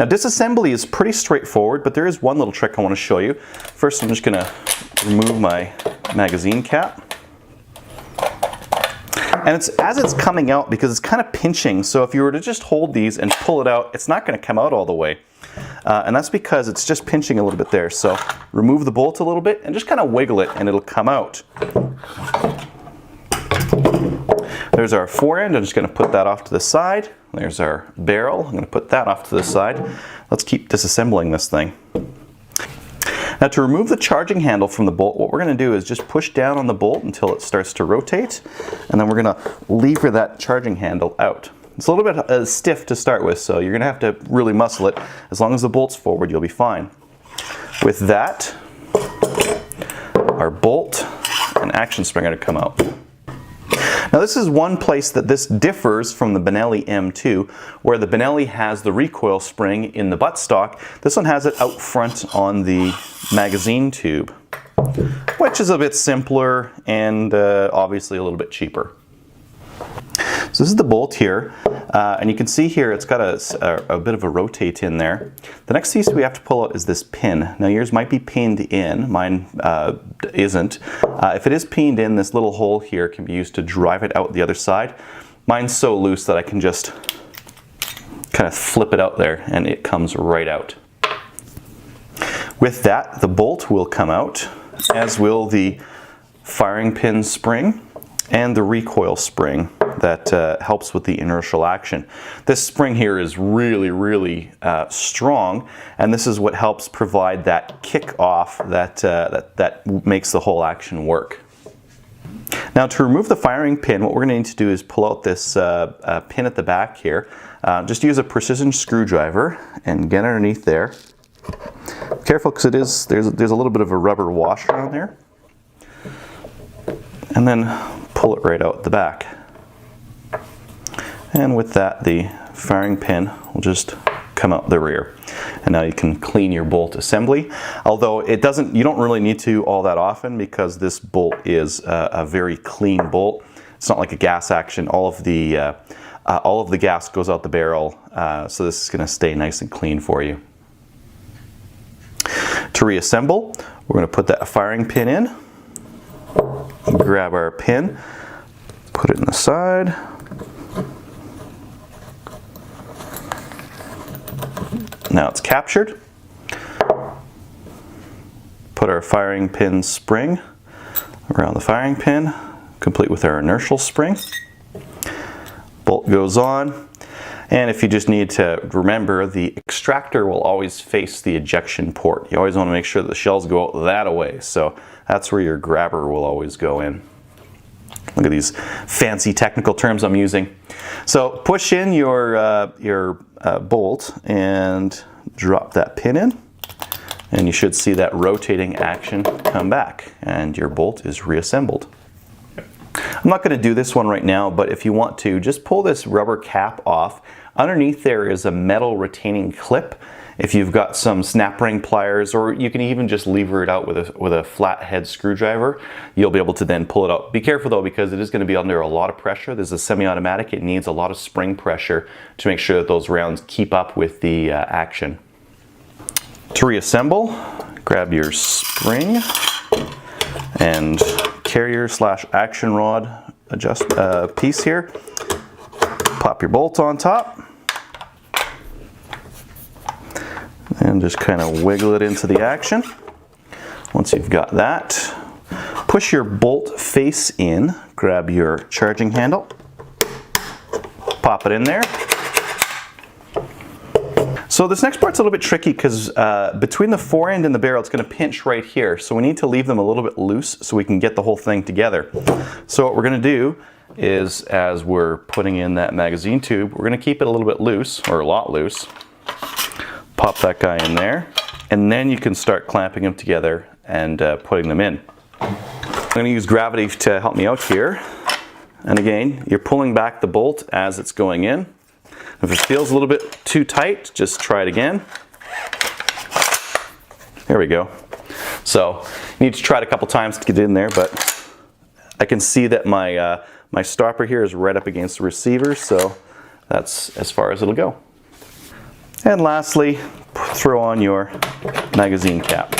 Now disassembly is pretty straightforward, but there is one little trick I want to show you. First I'm just going to remove my magazine cap. And as it's coming out, because it's kind of pinching, so if you were to just hold these and pull it out, it's not going to come out all the way. And that's because it's just pinching a little bit there. So remove the bolt a little bit and just kind of wiggle it and it'll come out. There's our fore end. I'm just going to put that off to the side. There's our barrel. I'm going to put that off to the side. Let's keep disassembling this thing. Now to remove the charging handle from the bolt, what we're going to do is just push down on the bolt until it starts to rotate, and then we're going to lever that charging handle out. It's a little bit stiff to start with, so you're going to have to really muscle it. As long as the bolt's forward, you'll be fine. With that, our bolt and action spring are going to come out. Now this is one place that this differs from the Benelli M2, where the Benelli has the recoil spring in the buttstock. This one has it out front on the magazine tube, which is a bit simpler and obviously a little bit cheaper. So this is the bolt here, and you can see here it's got a bit of a rotate in there. The next piece we have to pull out is this pin. Now yours might be pinned in, mine isn't. If it is pinned in, this little hole here can be used to drive it out the other side. Mine's so loose that I can just kind of flip it out there and it comes right out. With that, the bolt will come out, as will the firing pin spring and the recoil spring that helps with the inertial action. This spring here is really strong, and this is what helps provide that kick off that makes the whole action work. Now to remove the firing pin, what we're going to need to do is pull out this pin at the back here. Just use a precision screwdriver and get underneath there. Careful, because there's a little bit of a rubber washer on there. And then pull it right out the back. And with that, the firing pin will just come out the rear. And now you can clean your bolt assembly. Although you don't really need to all that often, because this bolt is a very clean bolt. It's not like a gas action. All of the gas goes out the barrel, so this is going to stay nice and clean for you. To reassemble, we're going to put that firing pin in. Grab our pin, put it in the side. Now it's captured. Put our firing pin spring around the firing pin, complete with our inertial spring. Bolt goes on. And if you just need to remember, the extractor will always face the ejection port. You always want to make sure that the shells go out that way. So that's where your grabber will always go in. Look at these fancy technical terms I'm using. So push in your bolt and drop that pin in. And you should see that rotating action come back. And your bolt is reassembled. I'm not going to do this one right now, but if you want to, just pull this rubber cap off. Underneath there is a metal retaining clip. If you've got some snap ring pliers, or you can even just lever it out with a flat head screwdriver, you'll be able to then pull it out. Be careful though, because it is going to be under a lot of pressure. This is a semi-automatic. It needs a lot of spring pressure to make sure that those rounds keep up with the action. To reassemble, grab your spring and carrier / action rod piece here. Pop your bolt on top and just kind of wiggle it into the action. Once you've got that, push your bolt face in, grab your charging handle, pop it in there. So this next part's a little bit tricky, because between the fore end and the barrel, it's going to pinch right here. So we need to leave them a little bit loose so we can get the whole thing together. So what we're going to do is, as we're putting in that magazine tube, we're going to keep it a little bit loose, or a lot loose. Pop that guy in there, and then you can start clamping them together and putting them in. I'm going to use gravity to help me out here. And again, you're pulling back the bolt as it's going in. If it feels a little bit too tight, just try it again. There we go. So you need to try it a couple times to get in there, but I can see that my stopper here is right up against the receiver, so that's as far as it'll go. And lastly, throw on your magazine cap.